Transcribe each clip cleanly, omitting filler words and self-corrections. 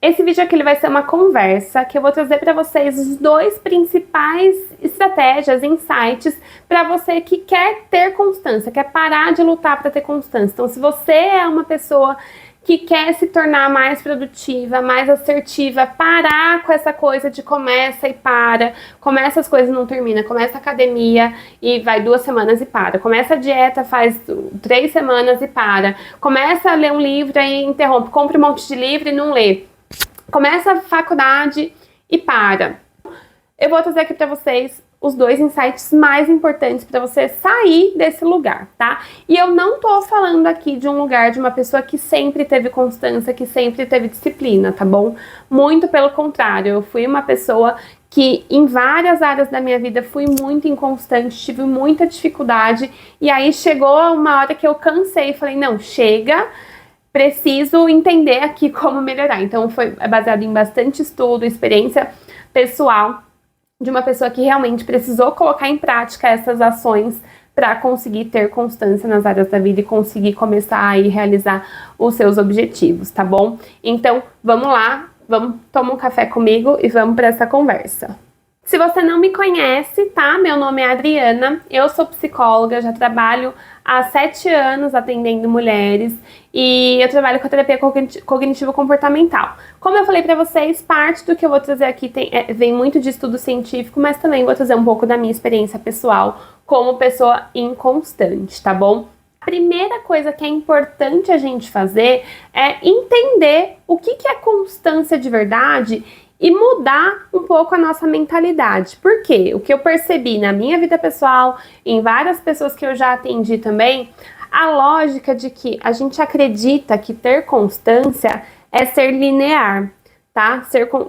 Esse vídeo aqui ele vai ser uma conversa que eu vou trazer para vocês os dois principais estratégias, insights para você que quer ter constância, quer parar de lutar para ter constância. Então, se você é uma pessoa que quer se tornar mais produtiva, mais assertiva, parar com essa coisa de começa e para, começa as coisas e não termina, começa a academia e vai 2 semanas e para, começa a dieta, faz 3 semanas e para, começa a ler um livro e interrompe, compra um monte de livro e não lê, começa a faculdade e para. Eu vou trazer aqui para vocês os dois insights mais importantes para você sair desse lugar, tá? E eu não tô falando aqui de um lugar de uma pessoa que sempre teve constância, que sempre teve disciplina, tá bom? Muito pelo contrário, eu fui uma pessoa que em várias áreas da minha vida fui muito inconstante, tive muita dificuldade, e aí chegou uma hora que eu cansei e falei, não, chega, preciso entender aqui como melhorar. Então foi baseado em bastante estudo, experiência pessoal, de uma pessoa que realmente precisou colocar em prática essas ações para conseguir ter constância nas áreas da vida e conseguir começar a realizar os seus objetivos, tá bom? Então, vamos lá, vamos tomar um café comigo e vamos para essa conversa. Se você não me conhece, tá? Meu nome é Adriana, eu sou psicóloga, já trabalho há 7 anos atendendo mulheres e eu trabalho com a terapia cognitivo-comportamental. Como eu falei pra vocês, parte do que eu vou trazer aqui vem muito de estudo científico, mas também vou trazer um pouco da minha experiência pessoal como pessoa inconstante, tá bom? A primeira coisa que é importante a gente fazer é entender o que é constância de verdade e mudar um pouco a nossa mentalidade. Por quê? O que eu percebi na minha vida pessoal, em várias pessoas que eu já atendi também, a lógica de que a gente acredita que ter constância é ser linear, tá?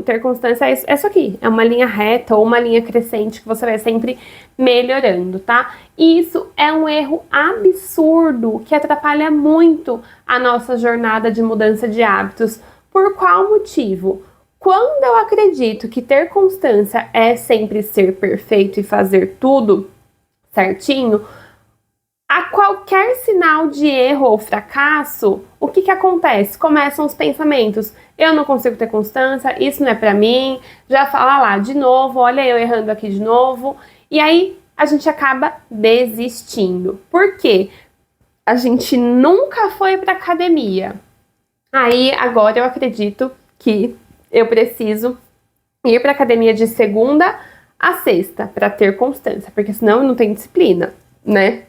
Ter constância é isso aqui, é uma linha reta ou uma linha crescente que você vai sempre melhorando, tá? E isso é um erro absurdo que atrapalha muito a nossa jornada de mudança de hábitos. Por qual motivo? Quando eu acredito que ter constância é sempre ser perfeito e fazer tudo certinho, a qualquer sinal de erro ou fracasso, o que acontece? Começam os pensamentos. Eu não consigo ter constância, isso não é pra mim, já fala lá de novo, olha eu errando aqui de novo. E aí a gente acaba desistindo. Por quê? A gente nunca foi pra academia. Aí agora eu acredito que eu preciso ir para academia de segunda a sexta para ter constância, porque senão eu não tenho disciplina, né?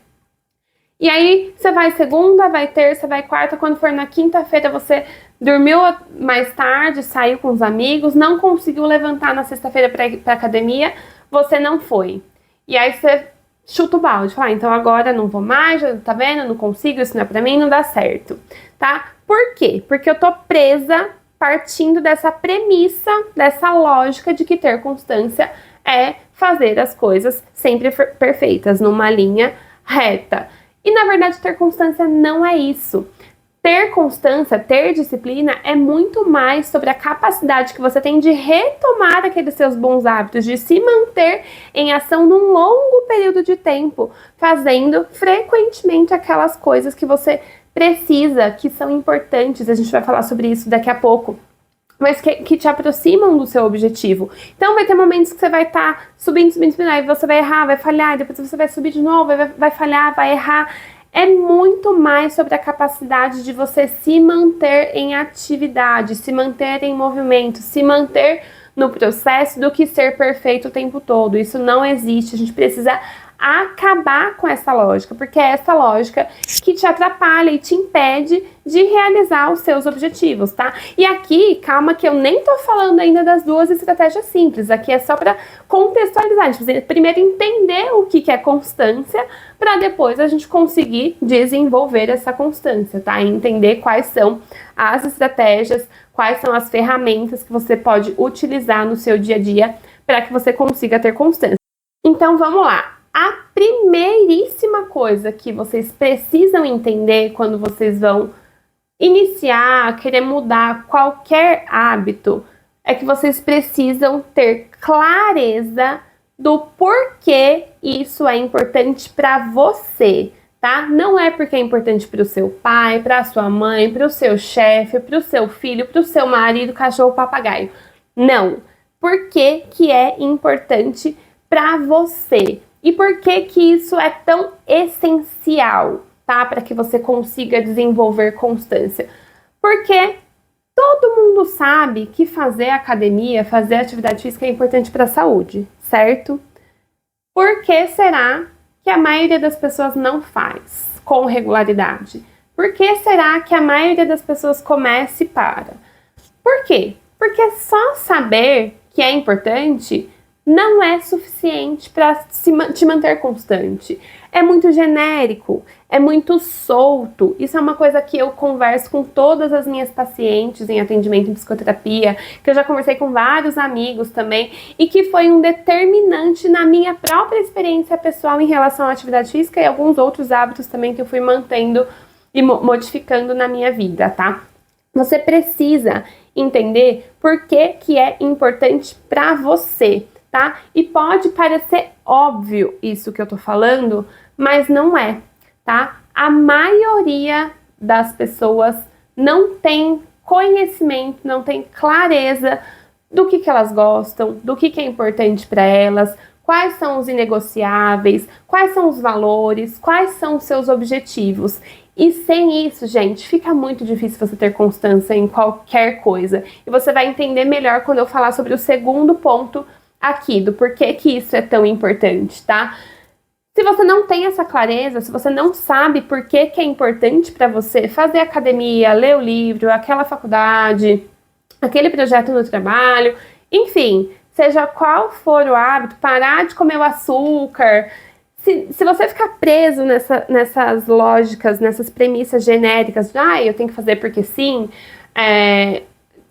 E aí você vai segunda, vai terça, vai quarta, quando for na quinta-feira você dormiu mais tarde, saiu com os amigos, não conseguiu levantar na sexta-feira para academia, você não foi. E aí você chuta o balde, fala, então agora não vou mais, já tá vendo, não consigo, isso não é para mim, não dá certo, tá? Por quê? Porque eu tô presa partindo dessa premissa, dessa lógica de que ter constância é fazer as coisas sempre perfeitas, numa linha reta. E na verdade ter constância não é isso. Ter constância, ter disciplina é muito mais sobre a capacidade que você tem de retomar aqueles seus bons hábitos, de se manter em ação num longo período de tempo, fazendo frequentemente aquelas coisas que você precisa, que são importantes, a gente vai falar sobre isso daqui a pouco, mas que te aproximam do seu objetivo. Então vai ter momentos que você vai estar subindo, aí você vai errar, vai falhar, depois você vai subir de novo, vai falhar, vai errar. É muito mais sobre a capacidade de você se manter em atividade, se manter em movimento, se manter no processo do que ser perfeito o tempo todo. Isso não existe, a gente precisa acabar com essa lógica, porque é essa lógica que te atrapalha e te impede de realizar os seus objetivos, tá? E aqui, calma que eu nem tô falando ainda das 2 estratégias simples, aqui é só para contextualizar, a gente precisa primeiro entender o que é constância, para depois a gente conseguir desenvolver essa constância, tá? E entender quais são as estratégias, quais são as ferramentas que você pode utilizar no seu dia a dia para que você consiga ter constância. Então vamos lá. A primeiríssima coisa que vocês precisam entender quando vocês vão iniciar, querer mudar qualquer hábito, é que vocês precisam ter clareza do porquê isso é importante para você, tá? Não é porque é importante para o seu pai, para a sua mãe, para o seu chefe, para o seu filho, para o seu marido, cachorro, papagaio. Não. Por que que é importante para você? E por que que isso é tão essencial, tá? Para que você consiga desenvolver constância? Porque todo mundo sabe que fazer academia, fazer atividade física é importante para a saúde, certo? Por que será que a maioria das pessoas não faz com regularidade? Por que será que a maioria das pessoas começa e para? Por quê? Porque só saber que é importante não é suficiente para te manter constante. É muito genérico, é muito solto. Isso é uma coisa que eu converso com todas as minhas pacientes em atendimento em psicoterapia, que eu já conversei com vários amigos também, e que foi um determinante na minha própria experiência pessoal em relação à atividade física e alguns outros hábitos também que eu fui mantendo e modificando na minha vida, tá? Você precisa entender por que que é importante para você, tá? E pode parecer óbvio isso que eu tô falando, mas não é, tá? A maioria das pessoas não tem conhecimento, não tem clareza do que elas gostam, do que é importante para elas, quais são os inegociáveis, quais são os valores, quais são os seus objetivos. E sem isso, gente, fica muito difícil você ter constância em qualquer coisa. E você vai entender melhor quando eu falar sobre o segundo ponto aqui, do porquê que isso é tão importante, tá? Se você não tem essa clareza, se você não sabe por que que é importante para você fazer academia, ler o livro, aquela faculdade, aquele projeto no trabalho, enfim, seja qual for o hábito, parar de comer o açúcar. Se você ficar preso nessas lógicas, nessas premissas genéricas de eu tenho que fazer porque sim,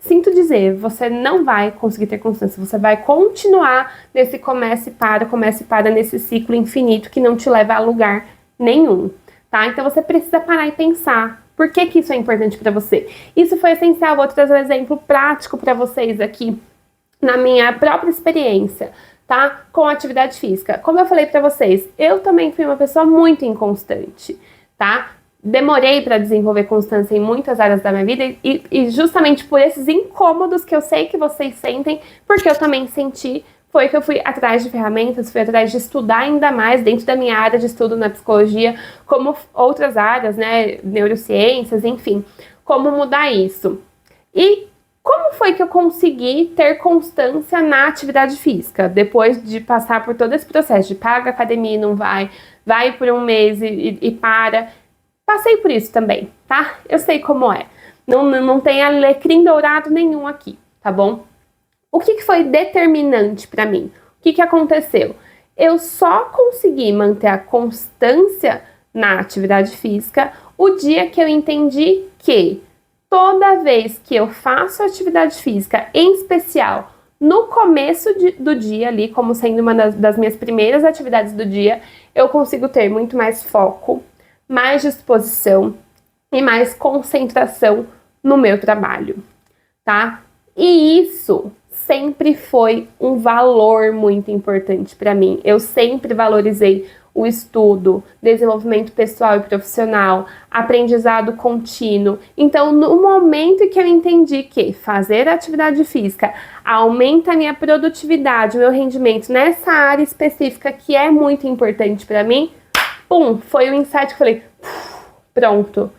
sinto dizer, você não vai conseguir ter constância, você vai continuar nesse começa e para nesse ciclo infinito que não te leva a lugar nenhum, tá? Então você precisa parar e pensar, por que que isso é importante para você? Isso foi essencial, vou trazer um exemplo prático para vocês aqui, na minha própria experiência, tá? Com atividade física. Como eu falei pra vocês, eu também fui uma pessoa muito inconstante, tá? Demorei para desenvolver constância em muitas áreas da minha vida e justamente por esses incômodos que eu sei que vocês sentem, porque eu também senti, foi que eu fui atrás de ferramentas, fui atrás de estudar ainda mais dentro da minha área de estudo na psicologia, como outras áreas, né? Neurociências, enfim, como mudar isso. E como foi que eu consegui ter constância na atividade física? Depois de passar por todo esse processo de paga academia e não vai por um mês e para. Passei por isso também, tá? Eu sei como é. Não tem alecrim dourado nenhum aqui, tá bom? O que foi determinante pra mim? O que aconteceu? Eu só consegui manter a constância na atividade física o dia que eu entendi que toda vez que eu faço atividade física, em especial no começo do dia ali, como sendo uma das minhas primeiras atividades do dia, eu consigo ter muito mais foco, mais disposição e mais concentração no meu trabalho, tá? E isso sempre foi um valor muito importante para mim. Eu sempre valorizei o estudo, desenvolvimento pessoal e profissional, aprendizado contínuo. Então, no momento em que eu entendi que fazer atividade física aumenta a minha produtividade, o meu rendimento nessa área específica que é muito importante para mim, pum, foi o insight que eu falei, pronto.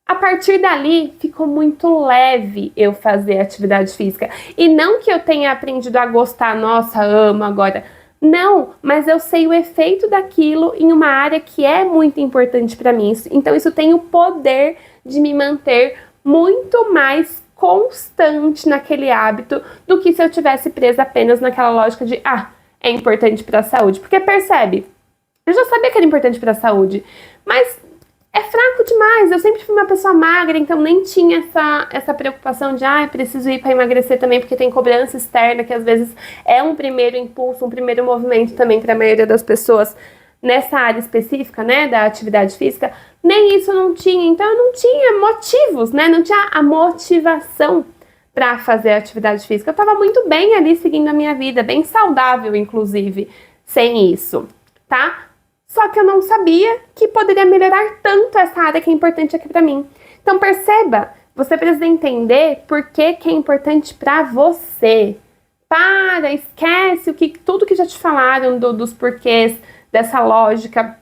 A partir dali, ficou muito leve eu fazer atividade física. E não que eu tenha aprendido a gostar, nossa, amo agora. Não, mas eu sei o efeito daquilo em uma área que é muito importante para mim. Então isso tem o poder de me manter muito mais constante naquele hábito do que se eu tivesse presa apenas naquela lógica de é importante para a saúde. Porque percebe, eu já sabia que era importante para a saúde, mas é fraco demais. Eu sempre fui uma pessoa magra, então nem tinha essa preocupação de preciso ir para emagrecer também, porque tem cobrança externa, que às vezes é um primeiro impulso, um primeiro movimento também para a maioria das pessoas nessa área específica, né, da atividade física. Nem isso eu não tinha, então eu não tinha motivos, né, não tinha a motivação para fazer atividade física. Eu estava muito bem ali seguindo a minha vida, bem saudável, inclusive, sem isso, tá? só que eu não sabia que poderia melhorar tanto essa área que é importante aqui pra mim. Então perceba, você precisa entender por que é importante pra você. Esquece tudo que já te falaram dos porquês dessa lógica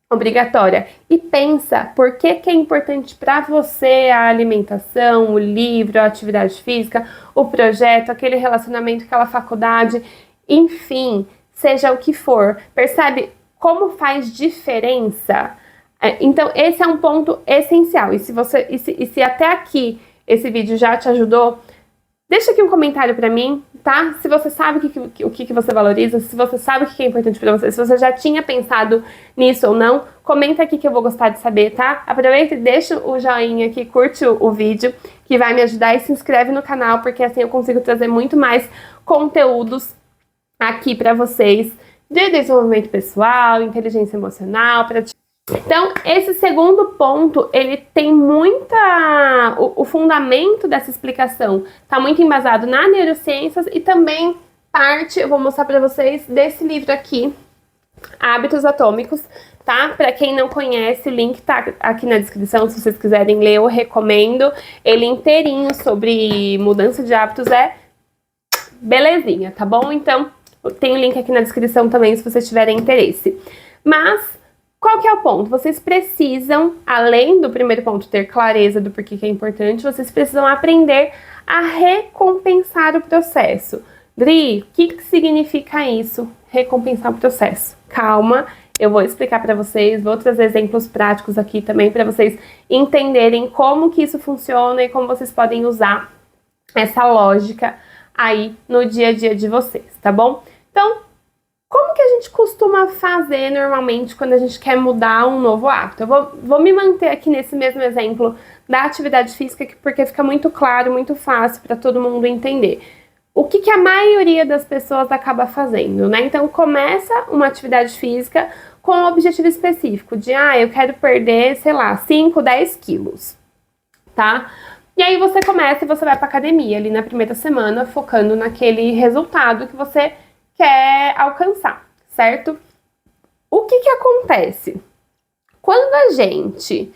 obrigatória e pensa por que é importante para você a alimentação, o livro, a atividade física, o projeto, aquele relacionamento, aquela faculdade, enfim, seja o que for. Percebe como faz diferença? Então, esse é um ponto essencial. E se até aqui esse vídeo já te ajudou, deixa aqui um comentário pra mim, tá? Se você sabe o que você valoriza, se você sabe o que é importante pra você, se você já tinha pensado nisso ou não, comenta aqui que eu vou gostar de saber, tá? Aproveita e deixa o joinha aqui, curte o vídeo, que vai me ajudar, e se inscreve no canal, porque assim eu consigo trazer muito mais conteúdos aqui pra vocês de desenvolvimento pessoal, inteligência emocional, Então, esse segundo ponto, ele tem o fundamento dessa explicação tá muito embasado na neurociências e também eu vou mostrar para vocês, desse livro aqui, Hábitos Atômicos, tá? Para quem não conhece, o link tá aqui na descrição, se vocês quiserem ler, eu recomendo. Ele inteirinho sobre mudança de hábitos, belezinha, tá bom? Então, tem o link aqui na descrição também, se vocês tiverem interesse. Mas qual que é o ponto? Vocês precisam, além do primeiro ponto, ter clareza do porquê que é importante, vocês precisam aprender a recompensar o processo. Dri, o que significa isso? Recompensar o processo. Calma, eu vou explicar para vocês, vou trazer exemplos práticos aqui também para vocês entenderem como que isso funciona e como vocês podem usar essa lógica aí no dia a dia de vocês, tá bom? Então, como que a gente costuma fazer normalmente quando a gente quer mudar um novo hábito? Eu vou me manter aqui nesse mesmo exemplo da atividade física, porque fica muito claro, muito fácil para todo mundo entender. O que a maioria das pessoas acaba fazendo, né? Então, começa uma atividade física com um objetivo específico de, eu quero perder, sei lá, 5, 10 quilos, tá? E aí você começa e você vai pra academia ali na primeira semana, focando naquele resultado que você quer alcançar, certo? O que acontece? Quando a gente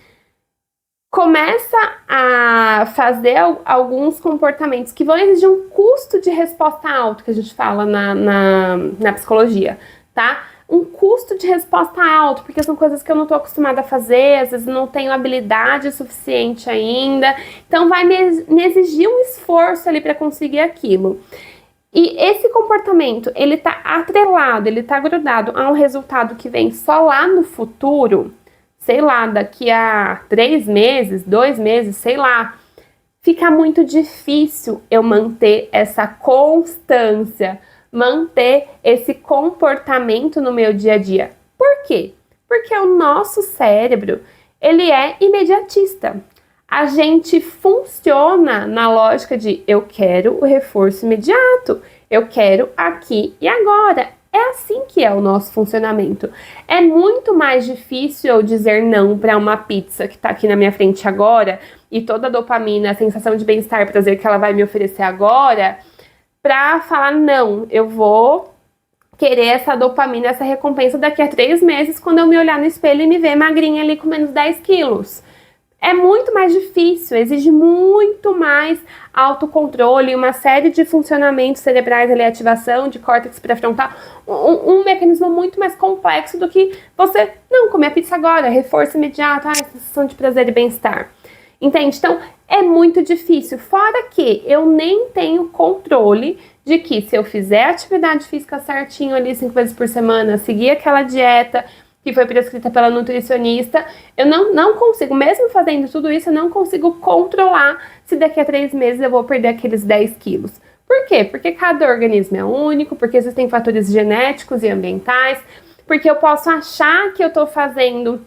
começa a fazer alguns comportamentos que vão exigir um custo de resposta alto, que a gente fala na psicologia, tá? Um custo de resposta alto, porque são coisas que eu não tô acostumada a fazer, às vezes não tenho habilidade suficiente ainda, então vai me exigir um esforço ali para conseguir aquilo. E esse comportamento, ele tá atrelado, ele tá grudado a um resultado que vem só lá no futuro, sei lá, daqui a 3 meses, 2 meses, sei lá, fica muito difícil eu manter essa constância, manter esse comportamento no meu dia a dia. Por quê? Porque o nosso cérebro, ele é imediatista. A gente funciona na lógica de eu quero o reforço imediato, eu quero aqui e agora. É assim que é o nosso funcionamento. É muito mais difícil eu dizer não para uma pizza que tá aqui na minha frente agora e toda a dopamina, a sensação de bem-estar, prazer que ela vai me oferecer agora, para falar não, eu vou querer essa dopamina, essa recompensa daqui a 3 meses quando eu me olhar no espelho e me ver magrinha ali com menos 10 quilos. É muito mais difícil, exige muito mais autocontrole, uma série de funcionamentos cerebrais ali, ativação de córtex pré-frontal, um mecanismo muito mais complexo do que você, não, comer a pizza agora, reforço imediato, sensação de prazer e bem-estar. Entende? Então, é muito difícil, fora que eu nem tenho controle de que se eu fizer atividade física certinho ali 5 vezes por semana, seguir aquela dieta que foi prescrita pela nutricionista, eu não consigo, mesmo fazendo tudo isso, eu não consigo controlar se daqui a 3 meses eu vou perder aqueles 10 quilos. Por quê? Porque cada organismo é único, porque existem fatores genéticos e ambientais, porque eu posso achar que eu tô fazendo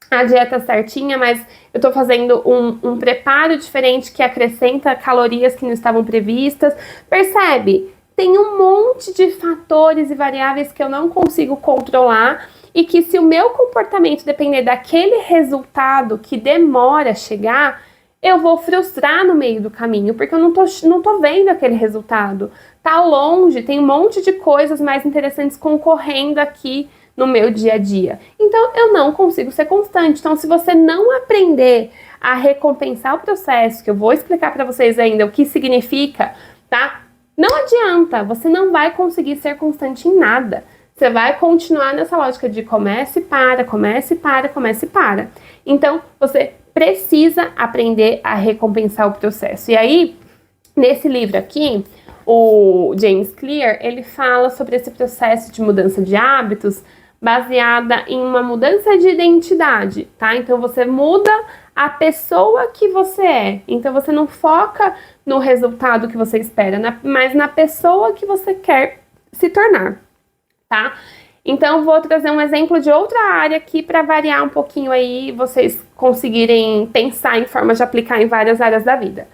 a dieta certinha, mas eu tô fazendo um preparo diferente que acrescenta calorias que não estavam previstas. Percebe? Tem um monte de fatores e variáveis que eu não consigo controlar e que se o meu comportamento depender daquele resultado que demora a chegar, eu vou frustrar no meio do caminho, porque eu não tô vendo aquele resultado. Tá longe, tem um monte de coisas mais interessantes concorrendo aqui no meu dia a dia. Então, eu não consigo ser constante. Então, se você não aprender a recompensar o processo, que eu vou explicar para vocês ainda o que significa, tá? Não adianta, você não vai conseguir ser constante em nada. Você vai continuar nessa lógica de comece e para, comece e para, comece e para. Então, você precisa aprender a recompensar o processo. E aí, nesse livro aqui, o James Clear, ele fala sobre esse processo de mudança de hábitos baseada em uma mudança de identidade, tá? Então, você muda a pessoa que você é. Então, você não foca no resultado que você espera, mas na pessoa que você quer se tornar, tá? Então, vou trazer um exemplo de outra área aqui para variar um pouquinho aí, vocês conseguirem pensar em formas de aplicar em várias áreas da vida.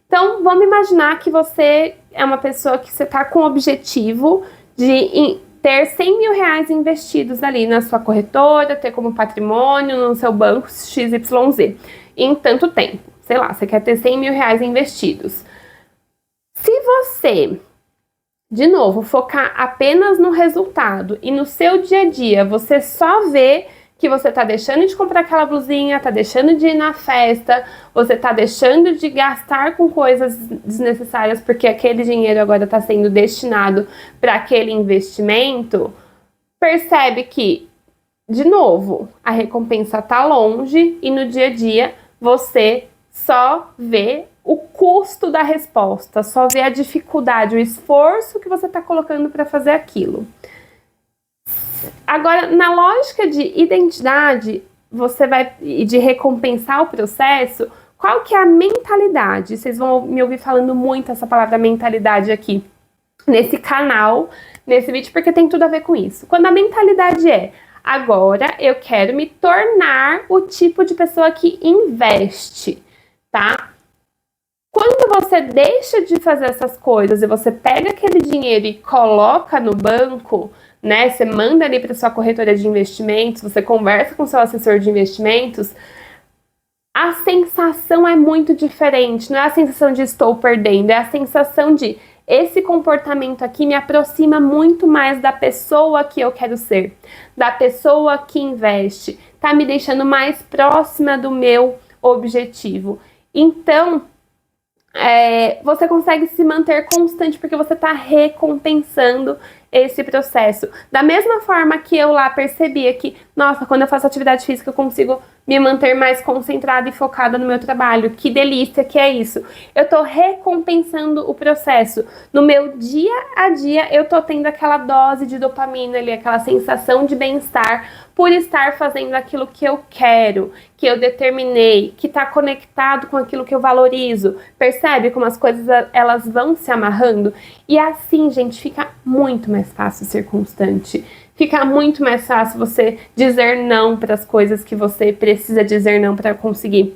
Então, vamos imaginar que você é uma pessoa que você está com o objetivo de ter 100 mil reais investidos ali na sua corretora, ter como patrimônio no seu banco XYZ, em tanto tempo. Sei lá, você quer ter 100 mil reais investidos. Se você, de novo, focar apenas no resultado e no seu dia a dia, você só vê que você tá deixando de comprar aquela blusinha, tá deixando de ir na festa, você tá deixando de gastar com coisas desnecessárias porque aquele dinheiro agora tá sendo destinado para aquele investimento, percebe que, de novo, a recompensa tá longe e no dia a dia você só vê o custo da resposta, só vê a dificuldade, o esforço que você tá colocando para fazer aquilo. Agora, na lógica de identidade, você vai de recompensar o processo, qual que é a mentalidade? Vocês vão me ouvir falando muito essa palavra mentalidade aqui nesse canal, nesse vídeo, porque tem tudo a ver com isso. Quando a mentalidade é, agora eu quero me tornar o tipo de pessoa que investe, tá? Quando você deixa de fazer essas coisas e você pega aquele dinheiro e coloca no banco, né? Você manda ali para sua corretora de investimentos, você conversa com seu assessor de investimentos, a sensação é muito diferente. Não é a sensação de estou perdendo, é a sensação de esse comportamento aqui me aproxima muito mais da pessoa que eu quero ser, da pessoa que investe, tá me deixando mais próxima do meu objetivo. Então, você consegue se manter constante porque você está recompensando esse processo. Da mesma forma que eu lá percebia que, nossa, quando eu faço atividade física eu consigo me manter mais concentrada e focada no meu trabalho. Que delícia que é isso. Eu tô recompensando o processo. No meu dia a dia eu tô tendo aquela dose de dopamina ali, aquela sensação de bem-estar por estar fazendo aquilo que eu quero, que eu determinei, que tá conectado com aquilo que eu valorizo. Percebe como as coisas elas vão se amarrando? E assim, gente, fica muito mais fácil ser constante. Fica muito mais fácil você dizer não para as coisas que você precisa dizer não para conseguir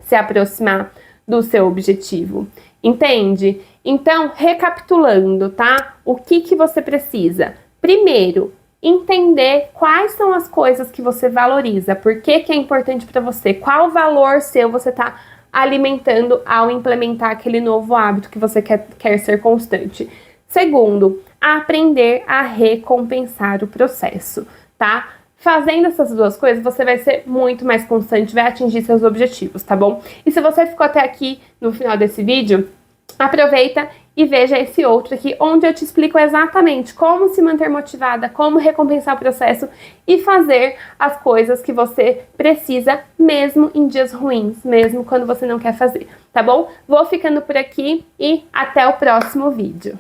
se aproximar do seu objetivo. Entende? Então, recapitulando, tá? O que você precisa? Primeiro, entender quais são as coisas que você valoriza, por que é importante para você, qual valor seu você está alimentando ao implementar aquele novo hábito que você quer ser constante. Segundo, aprender a recompensar o processo, tá? Fazendo essas duas coisas, você vai ser muito mais constante, vai atingir seus objetivos, tá bom? E se você ficou até aqui no final desse vídeo, aproveita e veja esse outro aqui, onde eu te explico exatamente como se manter motivada, como recompensar o processo e fazer as coisas que você precisa, mesmo em dias ruins, mesmo quando você não quer fazer, tá bom? Vou ficando por aqui e até o próximo vídeo.